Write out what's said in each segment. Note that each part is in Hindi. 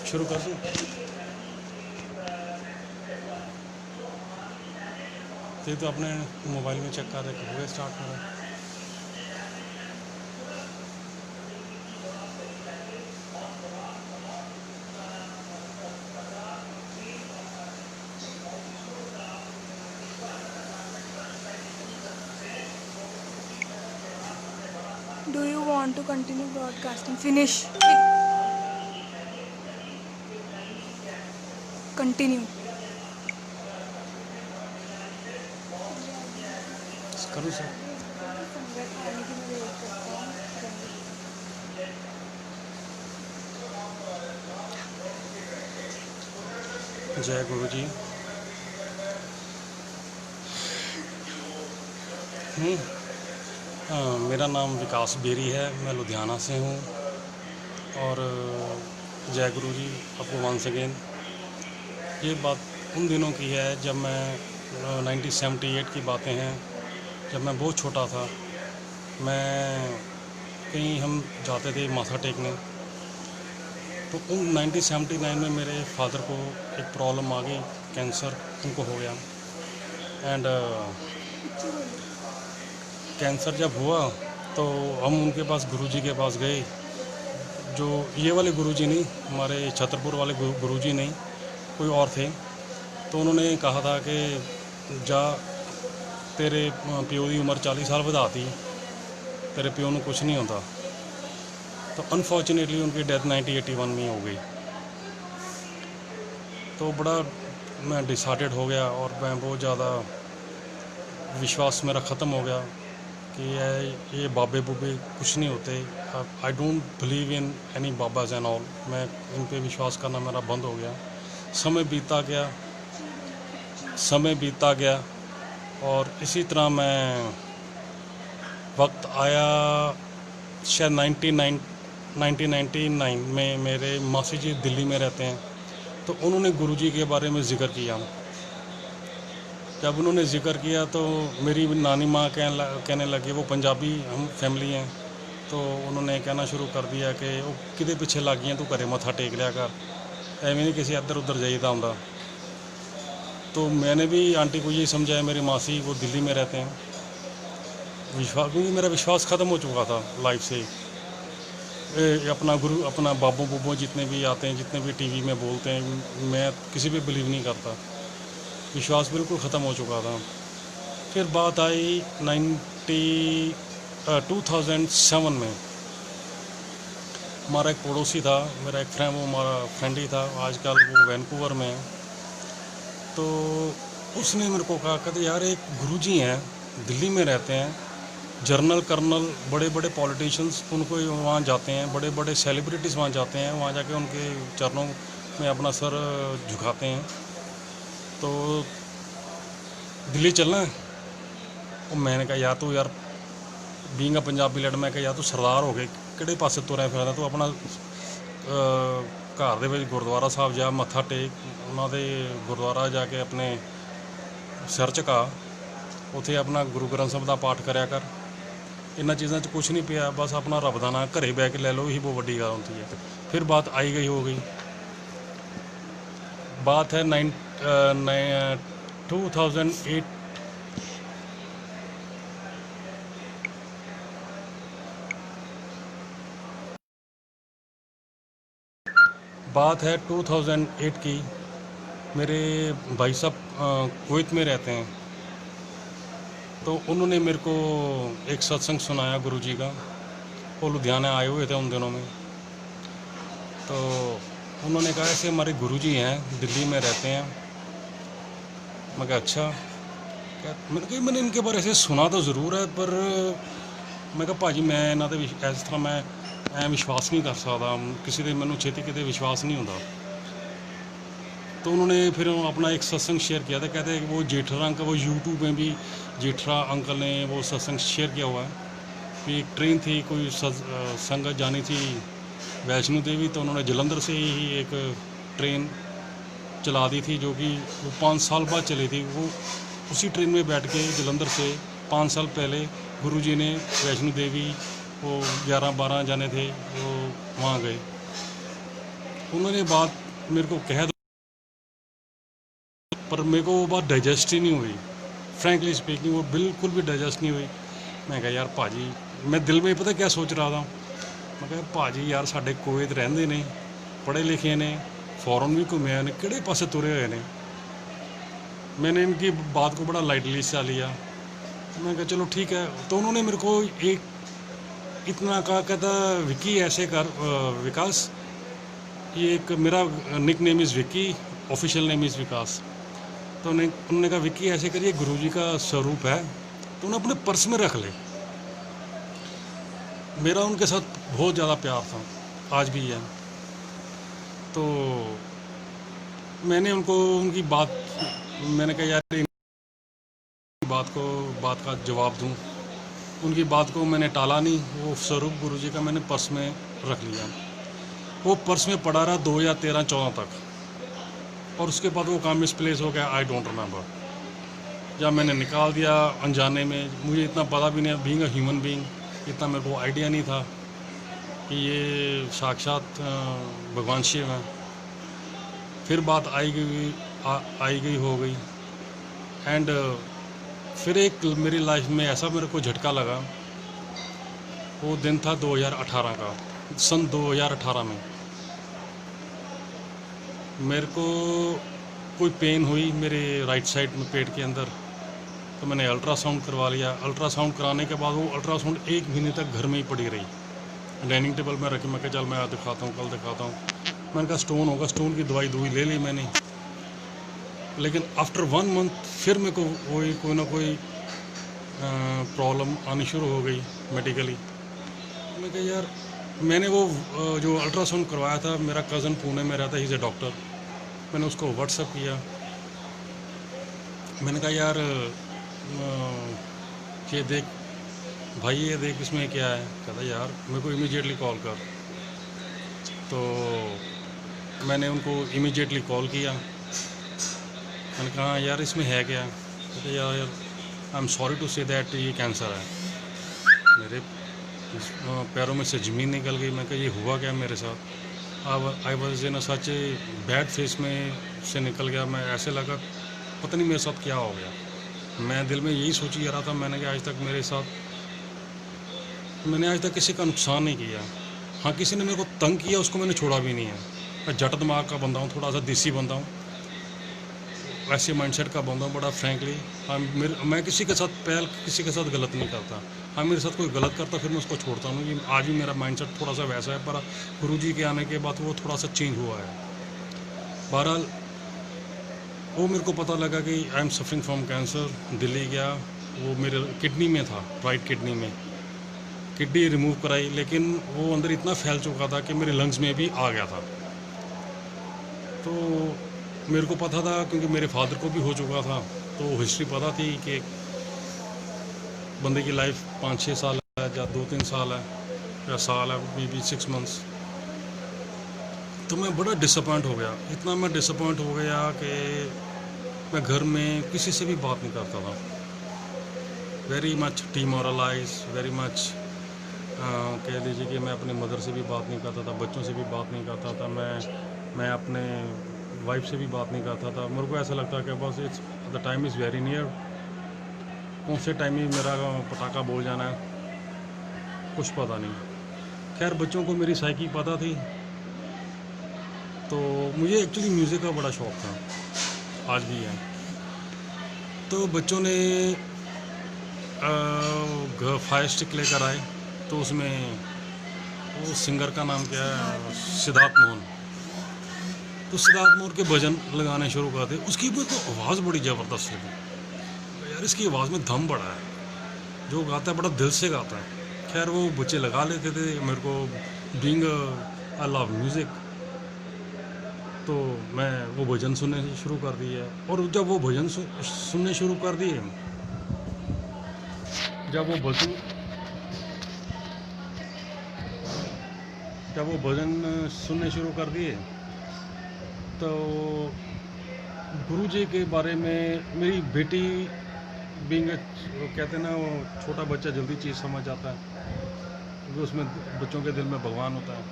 शुरू कर दूँ? तो अपने मोबाइल में चेक कर रहे हुए स्टार्ट हो रहा है। Do you want to continue broadcasting? Finish. Continue. करूँ सर? जय गुरु जी। मेरा नाम विकास बेरी है, मैं लुधियाना से हूँ। और जय गुरु जी आपको वंस अगेन। ये बात उन दिनों की है जब मैं 1978 की बातें हैं, जब मैं बहुत छोटा था। मैं कहीं हम जाते थे माथा टेकने, तो उन 1979 में मेरे फादर को एक प्रॉब्लम आ गई, कैंसर उनको हो गया। एंड कैंसर जब हुआ तो हम उनके पास गुरुजी के पास गए, जो ये वाले गुरुजी नहीं, हमारे छतरपुर वाले गुरुजी नहीं, कोई और थे। तो उन्होंने कहा था कि जा तेरे प्यो की उम्र 40 साल वधाती, तेरे प्यो को कुछ नहीं होता। तो अनफॉर्चुनेटली उनकी डेथ 1981 में हो गई। तो बड़ा मैं डिसहार्टेड हो गया और मैं बहुत ज़्यादा विश्वास मेरा ख़त्म हो गया कि ये बाबे बुबे कुछ नहीं होते। I don't believe in any babas and all. मैं इन पे विश्वास करना मेरा बंद हो गया। समय बीतता गया और इसी तरह मैं वक्त आया शायद 1999 में। मेरे मासी जी दिल्ली में रहते हैं, तो उन्होंने गुरुजी के बारे में ज़िक्र किया। जब उन्होंने ज़िक्र किया तो मेरी नानी माँ कहने लगी, वो पंजाबी हम फैमिली हैं, तो उन्होंने कहना शुरू कर दिया कि वो किदे पिछे लग गई, तू घरे मत्था टेक लिया कर, एवं नहीं किसी इधर उधर जाइदा होंदा। तो मैंने भी आंटी को यही समझाया, मेरी मासी वो दिल्ली में रहते हैं। क्योंकि मेरा विश्वास ख़त्म हो चुका था लाइफ से। अपना बाबू बुबो जितने भी आते हैं, जितने भी टीवी में बोलते हैं, मैं किसी पे बिलीव नहीं करता। विश्वास बिल्कुल ख़त्म हो चुका था। फिर बात आई 2007 में। हमारा एक पड़ोसी था, मेरा एक फ्रेंड, वो हमारा फ्रेंड ही था, आजकल वो वैंकूवर में है। तो उसने मेरे को कहा, कहते यार एक गुरुजी हैं, दिल्ली में रहते हैं, जर्नल कर्नल बड़े बड़े पॉलिटिशियंस उनको वहाँ जाते हैं, बड़े बड़े सेलिब्रिटीज़ वहाँ जाते हैं, वहाँ जाके उनके चरणों में अपना सर झुकाते हैं। तो दिल्ली चलना है। और मैंने कहा यार तू यार बीइंग अ पंजाबी लड़, मैं कहा यार तू सरदार हो गए, किहड़े पासे तुरया फिरदा, तू अपना घर दे गुरुद्वारा साहब जा, मत्था टेक, उन्होंने गुरुद्वारा जाके अपने सिर झुका, उत्थे अपना गुरु ग्रंथ साहब का पाठ करया कर। इन्होंने चीज़ों कुछ नहीं पिया, बस अपना रब का नाम घरे बह के ले लो, यही बहुत वड्डी गल होती है। फिर बात आई गई हो गई। बात है 2008। बात है 2008 की। मेरे भाई साहब कुवैत में रहते हैं, तो उन्होंने मेरे को एक सत्संग सुनाया गुरुजी का। वो लुधियाना आए हुए थे उन दिनों में। तो उन्होंने कहा ऐसे हमारे गुरुजी हैं, दिल्ली में रहते हैं। मैं कहा अच्छा। मैंने इनके बारे से सुना तो ज़रूर है, पर मैं कहा भाजी मैं इन्हों के इस तरह मैं विश्वास नहीं कर सकता, किसी दे मैनू छेती किते विश्वास नहीं होता। तो उन्होंने फिर अपना एक सत्संग शेयर किया था। कहते हैं वो जेठरा अंकल, वो यूट्यूब में भी जेठरा अंकल ने वो सत्संग शेयर किया हुआ है कि एक ट्रेन थी, कोई संगत जानी थी वैष्णो देवी, तो उन्होंने जलंधर से ही एक ट्रेन चला दी थी, जो कि वो 5 साल बाद चली थी। वो उसी ट्रेन में बैठ के जलंधर से 5 साल पहले गुरुजी ने वैष्णो देवी वो 11-12 जाने थे, वो वहाँ गए। उन्होंने बात मेरे को कह दो, पर मेरे को वो बात डाइजेस्ट ही नहीं हुई। फ्रैंकली स्पीकिंग वो बिल्कुल भी डाइजेस्ट नहीं हुई। मैं कहा यार भाजी, मैं दिल में पता क्या सोच रहा था, मैं कहा भाजी यार साढ़े कुवैत रहंदे ने, पढ़े लिखे ने, फॉरन भी घूमे ने, किहड़े पासे तुरे हुए ने। मैंने इनकी बात को बड़ा लाइटली सा लिया। मैं कहा चलो ठीक है। तो उन्होंने मेरे को एक इतना कहा, कहता विकी ऐसे कर, विकास, ये एक मेरा nickname is Vicky, official name is Vikas. तो उन्होंने कहा विकी ऐसे करिए, गुरुजी का स्वरूप है तो उन्हें अपने पर्स में रख ले। मेरा उनके साथ बहुत ज़्यादा प्यार था, आज भी है। तो मैंने उनको उनकी बात, मैंने कहा यार इनकी बात का जवाब दूं। उनकी बात को मैंने टाला नहीं, वो स्वरूप गुरुजी का मैंने पर्स में रख लिया। वो पर्स में पड़ा रहा 2013-14 तक, और उसके बाद वो काम मिसप्लेस हो गया, आई डोंट रिमेंबर। जब मैंने निकाल दिया अनजाने में, मुझे इतना पता भी नहीं, बीइंग अ ह्यूमन बीइंग इतना मेरे को आइडिया नहीं था कि ये साक्षात भगवान शिव हैं। फिर बात आई गई हो गई। एंड फिर एक मेरी लाइफ में ऐसा मेरे को झटका लगा। वो दिन था 2018 का, सन 2018 में मेरे को कोई पेन हुई मेरे राइट साइड में, पेट के अंदर। तो मैंने अल्ट्रासाउंड करवा लिया। अल्ट्रासाउंड कराने के बाद वो अल्ट्रासाउंड 1 महीने तक घर में ही पड़ी रही, डाइनिंग टेबल में रखी। मैं कहा चल मैं दिखाता हूँ, कल दिखाता हूँ। मैंने कहा स्टोन होगा, स्टोन की दवाई ले ली मैंने। लेकिन आफ्टर 1 मंथ फिर मेरे को वही कोई ना कोई प्रॉब्लम आनी शुरू हो गई मेडिकली। मैं कहा यार, मैंने वो जो अल्ट्रासाउंड करवाया था, मेरा कज़न पुणे में रहता है, ही इज़ ए डॉक्टर। मैंने उसको व्हाट्सएप किया। मैंने कहा यार ये देख भाई, ये देख इसमें क्या है। कहता यार मेरे को इमीडिएटली कॉल कर। तो मैंने उनको इमीडिएटली कॉल किया। मैंने कहा यार इसमें है क्या। कहते यार I am sorry to say that ये कैंसर है। मेरे पैरों में से ज़मीन निकल गई। मैं कहा ये हुआ क्या मेरे साथ। I was in such bad face में से निकल गया। मैं ऐसे लगा पता नहीं मेरे साथ क्या हो गया। मैं दिल में यही सोची जा रहा था, मैंने कहा मैंने आज तक किसी का नुकसान नहीं किया। हाँ, किसी ने मेरे को तंग किया, उसको मैंने छोड़ा भी नहीं है। मैं जट दिमाग का बंदा हूँ, थोड़ा सा देसी बंदा हूँ, ऐसे माइंडसेट का बंदा हूँ, बड़ा फ्रैंकली। हाँ, मैं किसी के साथ गलत नहीं करता। हाँ, मेरे साथ कोई गलत करता फिर मैं उसको छोड़ता हूँ। कि आज भी मेरा माइंडसेट थोड़ा सा वैसा है, पर गुरुजी के आने के बाद वो थोड़ा सा चेंज हुआ है। बहरहाल वो मेरे को पता लगा कि I am suffering from cancer. Delhi गया, वो मेरे किडनी में था, राइट किडनी में। किडनी रिमूव कराई, लेकिन वो अंदर इतना फैल चुका था कि मेरे लंग्स में भी आ गया था। तो मेरे को पता था, क्योंकि मेरे फादर को भी हो चुका था, तो हिस्ट्री पता थी कि बंदे की लाइफ 5-6 साल है, या 2-3 साल है, या साल है, मे बी 6 मंथ्स। तो मैं बड़ा डिसअपॉइंट हो गया। इतना मैं डिसअपॉइंट हो गया कि मैं घर में किसी से भी बात नहीं करता था। Very much demoralize, very much कह लीजिए कि मैं अपने मदर से भी बात नहीं करता था, बच्चों से भी बात नहीं करता था, मैं अपने वाइफ से भी बात नहीं करता था। मेरे को ऐसा लगता कि बस it's the time is very near, कौन से टाइम ही मेरा पटाखा बोल जाना है, कुछ पता नहीं। खैर, बच्चों को मेरी साइकी पता थी। तो मुझे एक्चुअली म्यूज़िक का बड़ा शौक़ था, आज भी है। तो बच्चों ने फायर स्टिक लेकर आए, तो उसमें वो सिंगर का नाम क्या है, सिद्धार्थ मोहन। तो सिद्धार्थ मोहन के भजन लगाने शुरू कर दिए। उसकी मेरे को आवाज़ बड़ी ज़बरदस्त लगी। यार इसकी आवाज़ में दम बड़ा है, जो गाता है बड़ा दिल से गाता है। खैर, वो बच्चे लगा लेते थे। मेरे को बीइंग आई लव म्यूज़िक, तो मैं वो भजन सुनने शुरू कर दिए। और जब वो भजन सुनने शुरू कर दिए, जब वो भजन सुनने शुरू कर दिए, तो गुरुजी के बारे में मेरी बेटी बीइंग, कहते हैं ना, वो छोटा बच्चा जल्दी चीज़ समझ आता है। क्योंकि उसमें बच्चों के दिल में भगवान होता है।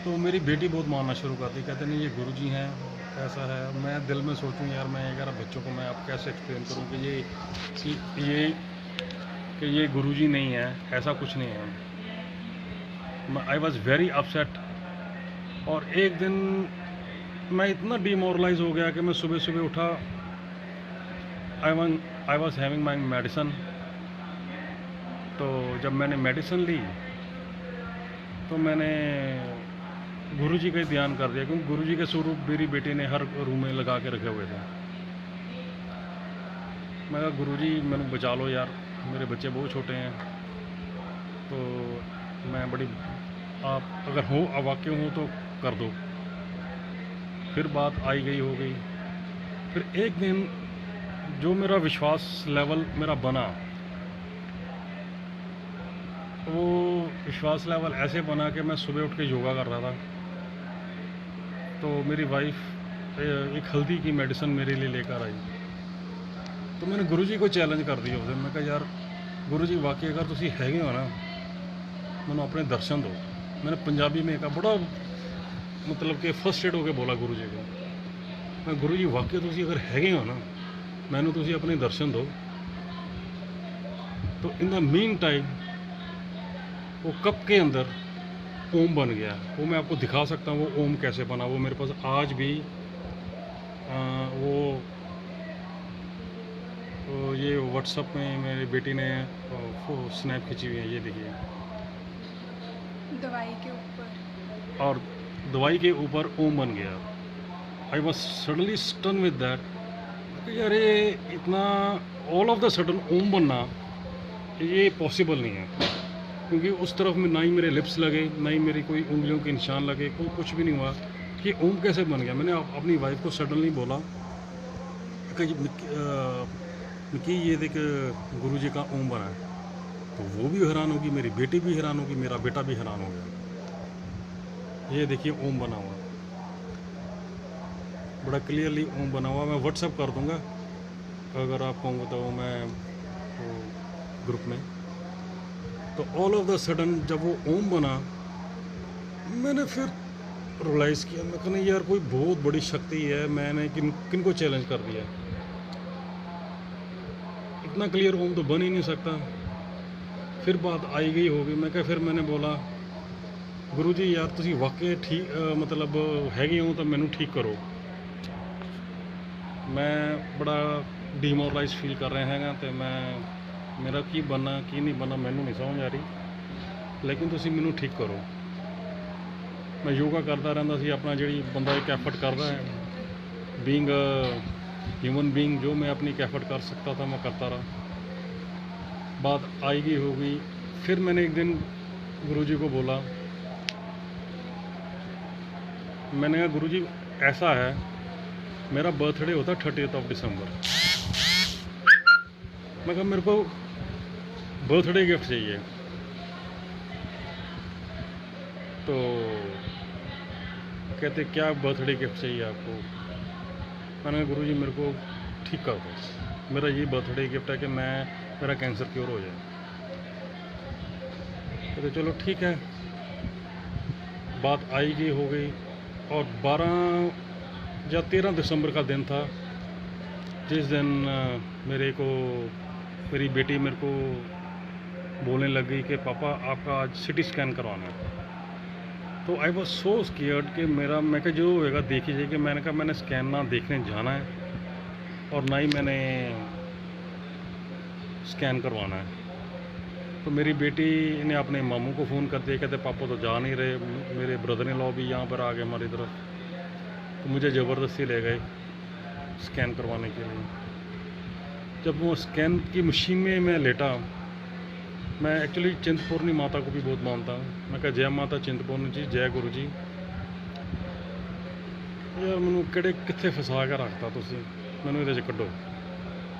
तो मेरी बेटी बहुत मानना शुरू कर दी, कहते नहीं ये गुरुजी हैं, ऐसा है। मैं दिल में सोचूं यार मैं अगर बच्चों को मैं अब कैसे एक्सप्लेन करूं कि ये गुरुजी नहीं है, ऐसा कुछ नहीं है। I was very upset. और एक दिन मैं इतना डिमोरलाइज हो गया कि मैं सुबह सुबह उठा, I was having my medicine. तो जब मैंने मेडिसिन ली तो मैंने गुरुजी का ही ध्यान कर दिया, क्योंकि गुरुजी के स्वरूप मेरी बेटी ने हर रूम में लगा के रखे हुए थे। मैं कहा गुरुजी मैंने बचा लो यार, मेरे बच्चे बहुत छोटे हैं। तो मैं बड़ी, आप अगर हो अवाक्य हो तो कर दो। फिर बात आई गई हो गई। फिर एक दिन जो मेरा विश्वास लेवल मेरा बना, वो विश्वास लेवल ऐसे बना कि मैं सुबह उठ के योगा कर रहा था। तो मेरी वाइफ एक हल्दी की मेडिसिन मेरे लिए लेकर आई। तो मैंने गुरुजी को चैलेंज कर दिया उसे। मैं कहा यार गुरुजी वाकई अगर तुसी हैगे हो ना, मैंने अपने दर्शन दो। मैंने पंजाबी में कहा, बड़ा मतलब कि फर्स्ट एड होके बोला गुरुजी को। मैं गुरुजी वाकई तुसी अगर हैगे हो ना, मैंने तुसी अपने दर्शन दो। तो इन द मीन टाइम वो कप के अंदर ओम बन गया। वो मैं आपको दिखा सकता हूँ वो ओम कैसे बना। वो मेरे पास आज भी वो ये व्हाट्सएप में मेरी बेटी ने स्नैप खींची हुई है, ये देखिए। दवाई के ऊपर, और दवाई के ऊपर ओम बन गया। I was suddenly stun with that. यार ये इतना ऑल ऑफ द सडन ओम बनना ये पॉसिबल नहीं है, क्योंकि उस तरफ में ना ही मेरे लिप्स लगे, ना ही मेरी कोई उंगलियों के निशान लगे, कोई कुछ भी नहीं हुआ कि ओम कैसे बन गया। मैंने अपनी वाइफ को सडनली बोला कि ये देख गुरुजी का ओम बना है। तो वो भी हैरान होगी, मेरी बेटी भी हैरान होगी, मेरा बेटा भी हैरान हो गया। ये देखिए ओम बना हुआ, बड़ा क्लियरली ओम बना हुआ। मैं व्हाट्सएप कर दूंगा अगर आप कहोगे तो मैं वो ग्रुप में। तो ऑल ऑफ द सडन जब वो ओम बना, मैंने फिर रियलाइज़ किया, मैं कहना यार कोई बहुत बड़ी शक्ति है। मैंने किन को चैलेंज कर दिया, इतना क्लियर ओम तो बन ही नहीं सकता। फिर बात आई गई होगी। मैं क्या, फिर मैंने बोला गुरुजी यार तुसी वाकई ठीक मतलब हैगे हो तो मैनू ठीक करो। मैं बड़ा डिमोरलाइज फील कर रहे हैं तो मैं मेरा की बनना की नहीं बनना मैनू नहीं समझ आ रही, लेकिन तुसी मैनू ठीक करो। मैं योगा करता रहता सी अपना, जी बंदा एक एफर्ट करता है बीइंग ह्यूमन बीइंग, जो मैं अपनी एक एफर्ट कर सकता था मैं करता रहा। बात आई गई हो गई। फिर मैंने एक दिन गुरुजी को बोला, मैंने कहा गुरुजी ऐसा है, मेरा बर्थडे होता 30 दिसंबर। मैं कहा मेरे को बर्थडे गिफ्ट चाहिए। तो कहते क्या बर्थडे गिफ्ट चाहिए आपको। मैंने कहा गुरुजी मेरे को ठीक कर दो, मेरा ये बर्थडे गिफ्ट है कि मेरा कैंसर क्योर हो जाए। कहते चलो ठीक है। बात आई गई हो गई। और 12 या 13 दिसंबर का दिन था, जिस दिन मेरी बेटी मेरे को बोलने लग गई कि पापा आपका आज सिटी स्कैन करवाना है। तो आई वॉज सो स्केयर्ड कि मैं कहा जो होएगा देख लीजिए। कि मैंने कहा मैंने स्कैन ना देखने जाना है और ना ही मैंने स्कैन करवाना है। तो मेरी बेटी ने अपने मामू को फ़ोन कर दिया, कहते पापा तो जा नहीं रहे, मेरे ब्रदर इन लॉ भी यहाँ पर आ गए हमारी तरफ। तो मुझे ज़बरदस्ती ले गए स्कैन करवाने के लिए। जब वो स्कैन की मशीन में मैं लेटा, मैं एक्चुअली चिंतपूर्णी माता को भी बहुत मानता हूँ। मैं कहा जय माता चिंतपूर्णी जी, जय गुरु जी। यार मैनू किहड़े कित्थे फसा के रखता तुसीं, मैनू इहदे च कड्डो।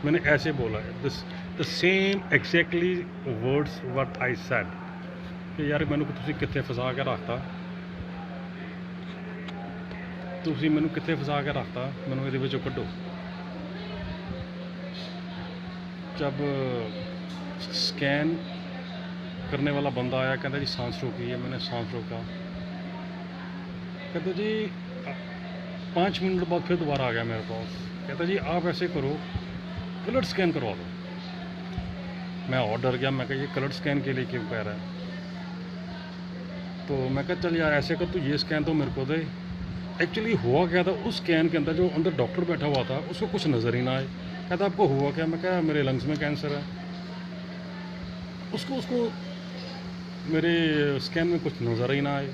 मैंने ऐसे बोला the same exactly words what I sad कि यार मैनू तुसीं कित्थे फसा के रखता, तुसीं मैनू कित्थे फसा के रखता, मैनू इहदे विचों कड्डो। जब स्कैन करने वाला बंदा आया, कहता जी सांस रोकिए। मैंने सांस रोका। कहते जी 5 मिनट बाद फिर दोबारा आ गया मेरे पास। कहता जी आप ऐसे करो, कलर स्कैन करवा दो। मैं और डर गया। मैं कहा ये कलर स्कैन के लिए क्यों कह रहा है? तो मैं कहा चल यार ऐसे कर, तू ये स्कैन तो मेरे को दे। एक्चुअली हुआ क्या था, उस स्कैन के अंदर जो अंदर डॉक्टर बैठा हुआ था उसको कुछ नज़र ही ना आए। कहता आपको हुआ क्या? मैं कहा मेरे लंग्स में कैंसर है। उसको मेरे स्कैन में कुछ नज़र ही ना आए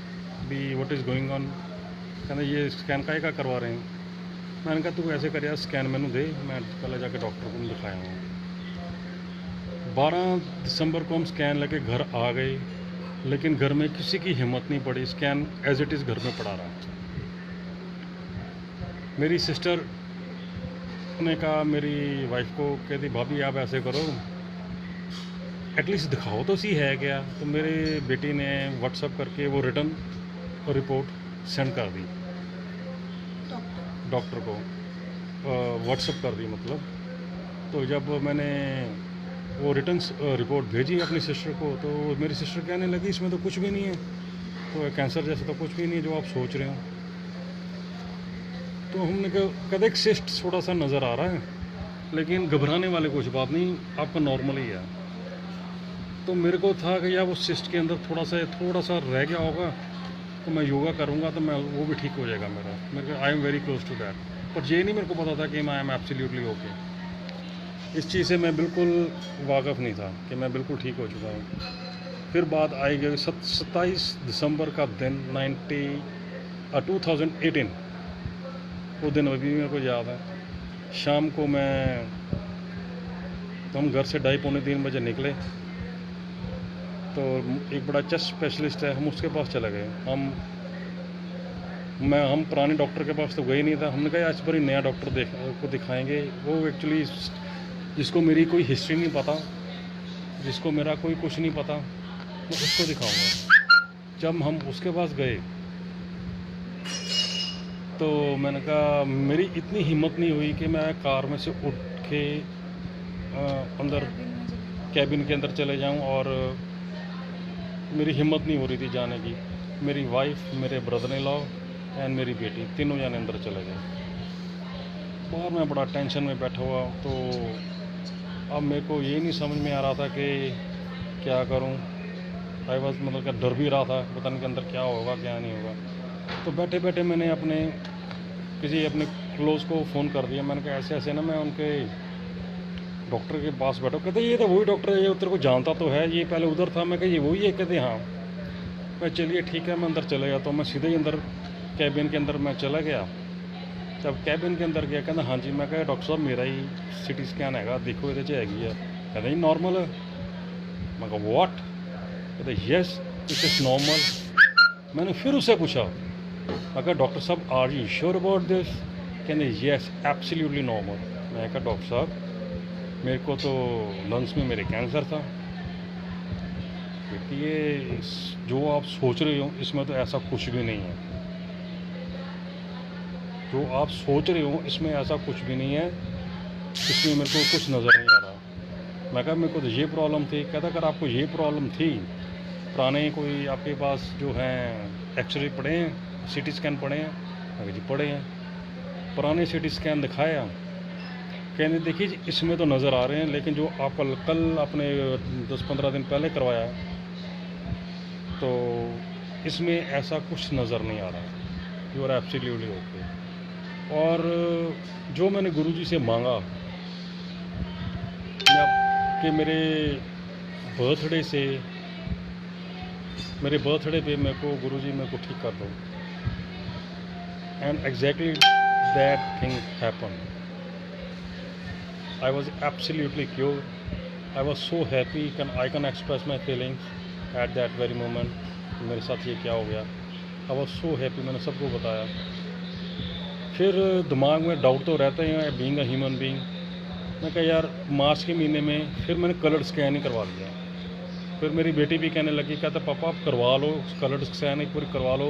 भी व्हाट इज़ गोइंग ऑन। कहना ये स्कैन का करवा रहे हैं। मैंने कहा तू ऐसे कर यार स्कैन मैंने दे, मैं पहले जाके डॉक्टर को दिखाया हूँ। 12 दिसंबर को हम स्कैन लेके घर आ गए, लेकिन घर में किसी की हिम्मत नहीं पड़ी। स्कैन एज इट इज़ घर में पड़ा रहा। मेरी सिस्टर ने कहा मेरी वाइफ को, कहती भाभी आप ऐसे करो एटलीस्ट दिखाओ तो सी है क्या। तो मेरे बेटी ने व्हाट्सअप करके वो रिटर्न रिपोर्ट सेंड कर दी डॉक्टर को, व्हाट्सअप कर दी मतलब। तो जब मैंने वो रिटर्न रिपोर्ट भेजी अपनी सिस्टर को, तो मेरी सिस्टर कहने लगी इसमें तो कुछ भी नहीं है, तो कैंसर जैसा तो कुछ भी नहीं है जो आप सोच रहे हो। तो हमने कहा एक सिस्ट थोड़ा सा नज़र आ रहा है, लेकिन घबराने वाली कुछ बात नहीं, आपका नॉर्मल ही है। तो मेरे को था कि यार वो सिस्ट के अंदर थोड़ा सा रह गया होगा, तो मैं योगा करूँगा तो मैं वो भी ठीक हो जाएगा मेरे I am very close to that. पर ये नहीं मेरे को पता था कि आई एम एब्सोल्युटली ओके। इस चीज़ से मैं बिल्कुल वाकिफ़ नहीं था कि मैं बिल्कुल ठीक हो चुका हूँ। फिर बात आई गई 27 दिसंबर का दिन 2018। वो दिन अभी भी मेरे को याद है। शाम को हम घर से 2:30-3 बजे निकले, तो एक बड़ा चेस्ट स्पेशलिस्ट है, हम उसके पास चले गए। हम पुराने डॉक्टर के पास तो गए नहीं था। हमने कहा आज पर ही नया डॉक्टर को दिखाएंगे। वो एक्चुअली जिसको मेरी कोई हिस्ट्री नहीं पता, जिसको मेरा कोई कुछ नहीं पता, मैं उसको दिखाऊंगा। जब हम उसके पास गए तो मैंने कहा मेरी इतनी हिम्मत नहीं हुई कि मैं कार में से उठ के अंदर कैबिन के अंदर चले जाऊं, और मेरी हिम्मत नहीं हो रही थी जाने की। मेरी वाइफ, मेरे ब्रदर इन लॉ एंड मेरी बेटी, तीनों जाने अंदर चले गए। और मैं बड़ा टेंशन में बैठा हुआ। तो अब मेरे को ये नहीं समझ में आ रहा था कि क्या करूं। आई वाज मतलब क्या डर भी रहा था, पता नहीं के अंदर क्या होगा क्या नहीं होगा। तो बैठे बैठे मैंने किसी अपने क्लोज को फ़ोन कर दिया। मैंने कहा ऐसे ऐसे ना मैं उनके डॉक्टर के पास बैठा। कहते ये तो वही डॉक्टर है, ये तेरे को जानता तो है, ये पहले उधर था। मैं कहा ये वही है? कहते हाँ। मैं चलिए ठीक है, मैं अंदर चले गया। तो मैं सीधे ही अंदर कैबिन के अंदर मैं चला गया। जब कैबिन के अंदर गया, कहना हाँ जी। मैं कहा डॉक्टर साहब मेरा ही सिटी स्कैन है, देखो ये हैगी है। कहते जी नॉर्मल है। मैं कहा व्हाट? कहते यस इट इज़ नॉर्मल। मैंने फिर उससे पूछा, मैं कहा डॉक्टर साहब are you sure about this? कहते यस एब्सोल्युटली नॉर्मल। मैं कहा डॉक्टर साहब मेरे को तो लंग्स में मेरे कैंसर था। क्योंकि ये जो आप सोच रहे हो इसमें तो ऐसा कुछ भी नहीं है। जो आप सोच रहे हो इसमें ऐसा कुछ भी नहीं है, इसमें मेरे को कुछ नज़र नहीं आ रहा। मैं कहा मेरे को तो ये प्रॉब्लम थी। कहता अगर आपको ये प्रॉब्लम थी, पुराने कोई आपके पास जो हैं एक्सरे पड़े हैं, सीटी स्कैन पड़े हैं? मैं कहा जी पड़े हैं। पुराने सीटी स्कैन दिखाया, कहने देखिए जी इसमें तो नज़र आ रहे हैं, लेकिन जो आप कल आपने 10-15 दिन पहले करवाया तो इसमें ऐसा कुछ नज़र नहीं आ रहा। You are absolutely okay. और जो मैंने गुरुजी से मांगा कि मेरे बर्थडे पे मेरे को गुरुजी मेरे को ठीक कर दो, and exactly that thing happen. I was absolutely cured. I was so happy. I can express my feelings at that very moment. मेरे साथ ये क्या हो गया। I was so happy. मैंने सबको बताया। फिर दिमाग में डाउट तो रहते हैं, बीइंग अ ह्यूमन बीइंग। मैं कहा यार मार्च के महीने में फिर मैंने कलर स्कैन ही करवा लिया। फिर मेरी बेटी भी कहने लगी, कहता पापा आप करवा लो कलर स्कैन एक पूरी करवा लो,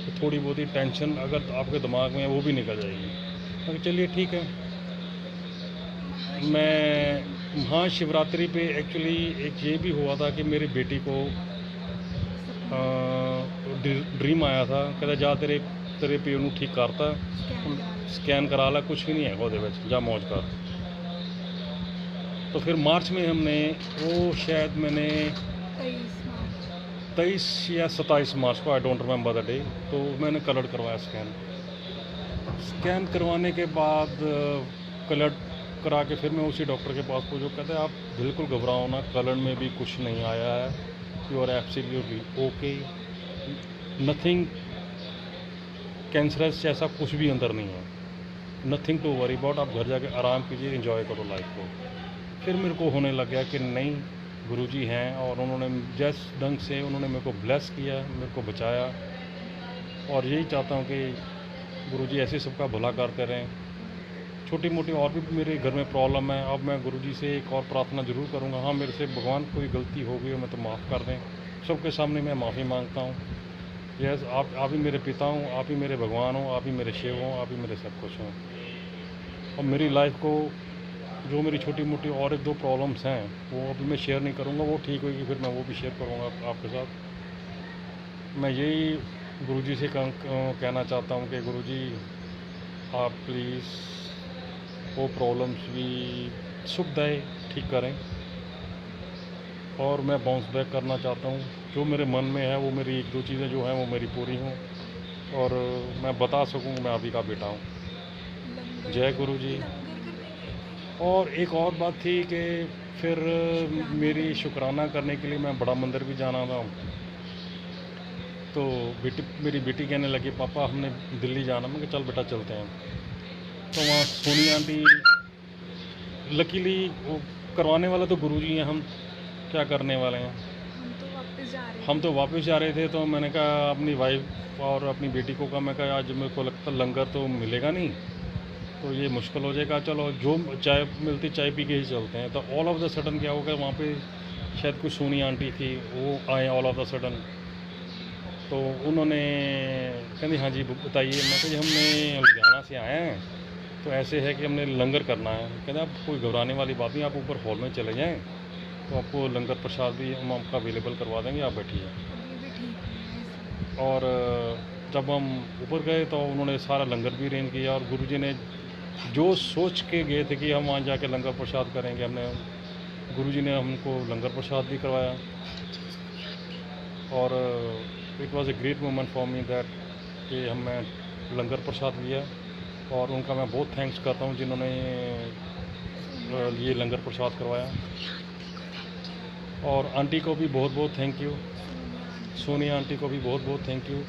तो थोड़ी बहुत ही टेंशन अगर आपके दिमाग में है वो भी निकल जाएगी। मैं चलिए ठीक है। मैं हाँ, शिवरात्रि पे एक्चुअली एक ये भी हुआ था कि मेरी बेटी को ड्रीम आया था, कहता जा तेरे तेरे पेट ਨੂੰ ठीक करता, स्कैन करा ला, कुछ भी नहीं है ਉਹਦੇ ਵਿੱਚ, जा मौज कर। तो फिर मार्च में हमने वो शायद मैंने 23 या 27 मार्च को, I don't remember the day, तो मैंने कलर करवाया स्कैन करवाने के बाद कलर करा के फिर मैं उसी डॉक्टर के पास पहुँचा। कहते हैं आप बिल्कुल घबराओ ना, कलर में भी कुछ नहीं आया है, you are absolutely okay, nothing cancerous जैसा कुछ भी अंदर नहीं है, नथिंग टू वरी अबाउट, आप घर जाके आराम कीजिए, एंजॉय करो लाइफ को। फिर मेरे को होने लग गया कि नहीं, गुरुजी हैं और उन्होंने जिस ढंग से उन्होंने मेरे को ब्लेस किया, मेरे को बचाया, और यही चाहता हूँ कि गुरुजी ऐसे सबका भला करते रहें। छोटी मोटी और भी मेरे घर में प्रॉब्लम है, अब मैं गुरुजी से एक और प्रार्थना ज़रूर करूँगा। हाँ, मेरे से भगवान कोई गलती हो गई हो मैं तो माफ़ कर दें, सबके सामने मैं माफ़ी मांगता हूँ। यस, आप ही मेरे पिता हों, आप ही मेरे भगवान हों, आप ही मेरे शिव हों, आप ही मेरे सब कुछ हों। और मेरी लाइफ को जो मेरी छोटी मोटी और एक दो प्रॉब्लम्स हैं वो अभी मैं शेयर नहीं करूँगा, वो ठीक होगी फिर मैं वो भी शेयर करूँगा आपके साथ। मैं यही गुरुजी से कहना चाहता हूँ कि गुरुजी आप प्लीज़ वो प्रॉब्लम्स भी सुखदायी ठीक करें, और मैं बाउंस बैक करना चाहता हूँ। जो मेरे मन में है वो मेरी एक दो चीज़ें जो हैं वो मेरी पूरी हों, और मैं बता सकूँ मैं अभी का बेटा हूँ। जय गुरु जी। और एक और बात थी कि फिर मेरी शुक्राना करने के लिए मैं बड़ा मंदिर भी जाना था, तो मेरी बेटी कहने लगी पापा हमने दिल्ली जाना, मैं कहा चल बेटा चलते हैं। तो वहाँ सोनी आंटी, लकीली वो करवाने वाला तो गुरुजी हैं, हम क्या करने वाले हैं, हम तो वापस जा रहे थे। तो मैंने कहा अपनी वाइफ और अपनी बेटी को कहा, मैं कहा आज मेरे को लगता लंगर तो मिलेगा नहीं, तो ये मुश्किल हो जाएगा, चलो जो चाय मिलती चाय पी के ही चलते हैं। तो ऑल ऑफ द सडन क्या हो गया, वहाँ पे शायद कुछ सोनी आंटी थी, वो आए ऑल ऑफ द सडन। तो उन्होंने कहती हाँ जी बताइए। मैं कहा जी हमने लुधियाना से आए हैं, तो ऐसे है कि हमने लंगर करना है। कहते आप कोई घबराने वाली बात नहीं, आप ऊपर हॉल में चले जाएँ, तो आपको लंगर प्रसाद भी हम आपका अवेलेबल करवा देंगे, आप बैठिए। और जब हम ऊपर गए तो उन्होंने सारा लंगर भी अरेंज किया, और गुरुजी ने जो सोच के गए थे कि हम वहाँ जाके लंगर प्रसाद करेंगे, हमने गुरुजी ने हमको लंगर प्रसाद भी करवाया। और it was a great moment for me that कि मैं लंगर प्रसाद लिया, और उनका मैं बहुत थैंक्स करता हूँ जिन्होंने ये लंगर प्रसाद करवाया। और आंटी को भी बहुत बहुत थैंक यू, सोनिया आंटी को भी बहुत बहुत थैंक यू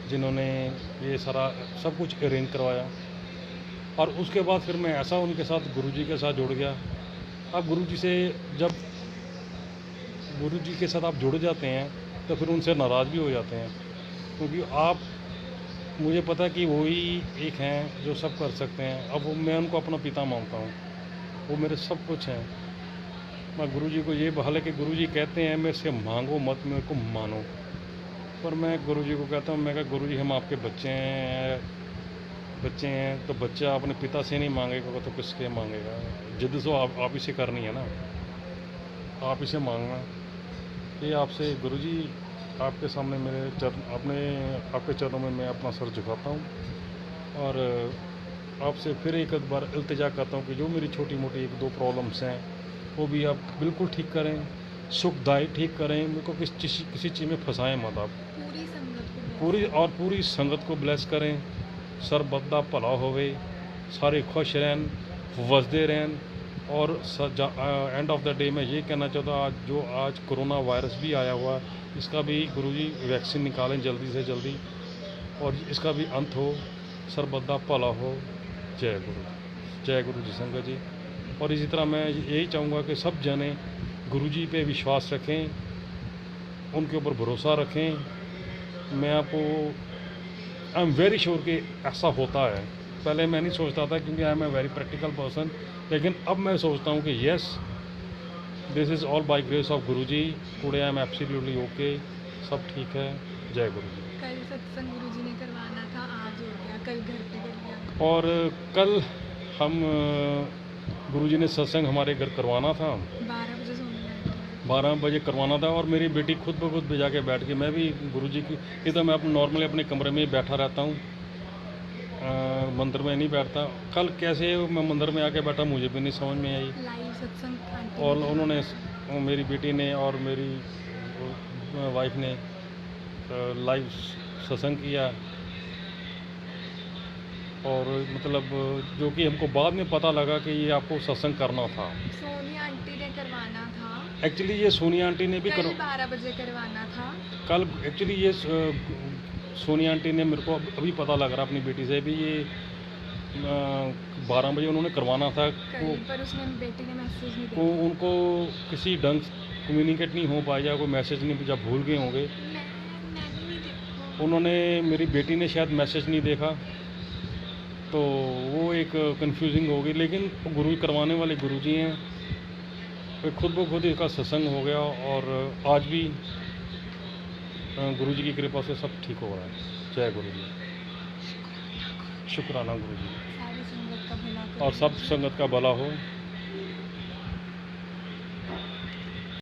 जिन्होंने ये सारा सब कुछ अरेंज करवाया। और उसके बाद फिर मैं ऐसा उनके साथ गुरुजी के साथ जुड़ गया। अब गुरुजी से जब गुरुजी के साथ आप जुड़ जाते हैं तो फिर उनसे नाराज़ भी हो जाते हैं, क्योंकि आप, मुझे पता है कि वही एक हैं जो सब कर सकते हैं। अब मैं उनको अपना पिता मानता हूँ, वो मेरे सब कुछ हैं। मैं गुरुजी को ये हालांकि गुरुजी कहते हैं मेरे से मांगो मत, मेरे को मानो, पर मैं गुरुजी को कहता हूँ, मैं कहा गुरुजी हम आपके बच्चे हैं, तो बच्चा अपने पिता से नहीं मांगेगा तो किसके मांगेगा। जिद तो आप ही से करनी है ना, आप ही से मांगना। ये आपसे गुरुजी आपके सामने मेरे चरण, आपके चरणों में मैं अपना सर झुकाता हूँ, और आपसे फिर एक बार इल्तिजा करता हूँ कि जो मेरी छोटी मोटी एक दो प्रॉब्लम्स हैं वो भी आप बिल्कुल ठीक करें, सुखदायी ठीक करें। मेरे को किसी चीज़ में फंसाएं मत आप। पूरी संगत को ब्लेस करें, सरबत दा भला होवे, सारे खुश रहन, वसदे रहन। और एंड ऑफ द डे मैं ये कहना चाहता हूँ, आज कोरोना वायरस भी आया हुआ, इसका भी गुरुजी वैक्सीन निकालें जल्दी से जल्दी, और इसका भी अंत हो, सरबत दा भला हो। जय गुरु जी संगत जी। और इसी तरह मैं यही चाहूँगा कि सब जने गुरुजी पे विश्वास रखें, उनके ऊपर भरोसा रखें। मैं आपको आई एम वेरी श्योर कि ऐसा होता है। पहले मैं नहीं सोचता था क्योंकि I am a very practical person, लेकिन अब मैं सोचता हूँ कि yes, this is all by grace of Guruji. Today I am absolutely okay, सब ठीक है। जय गुरु जी। कल सत्संग गुरुजी ने करवाना था, आज हो गया, कल घर पे कर लिया। और कल हम गुरुजी ने सत्संग हमारे घर करवाना था, 12 बजे सोने आए थे। 12 बजे करवाना था और मेरी बेटी खुद ब खुद बजा के बैठ गई। मैं भी गुरुजी की, नहीं तो मैं नॉर्मली अपने कमरे में ही बैठा रहता हूँ, मंदिर में नहीं बैठता। कल कैसे मैं मंदिर में आके बैठा मुझे भी नहीं समझ में आई। लाइव सत्संग आंटी और ने उन्होंने, करवाया मेरी बेटी ने और मेरी वाइफ ने लाइव सत्संग किया। और मतलब जो कि हमको बाद में पता लगा कि ये आपको सत्संग करना था। था। सोनी आंटी ने करवाना था। एक्चुअली ये सोनिया आंटी ने भी कल 12 बजे करवाना था। कल एक्चुअली ये सोनिया आंटी ने मेरे को अभी पता लग रहा अपनी बेटी से भी, ये 12 बजे उन्होंने करवाना था। कल पर उसने बेटी ने मैसेज नहीं को दिया। उनको किसी ढंग कम्युनिकेट नहीं हो पाया, कोई मैसेज नहीं, जब भूल गए होंगे मैंने नहीं देखा। उन्होंने, मेरी बेटी ने शायद मैसेज नहीं देखा, तो वो एक कंफ्यूजिंग हो गई। लेकिन गुरु करवाने वाले गुरुजी हैं, फिर खुद ब खुद इसका सत्संग हो गया और आज भी गुरुजी की कृपा से सब ठीक हो रहा है। जय गुरु जी, शुक्राना गुरुजी, सारी संगत का भला और करो। सब संगत का भला हो।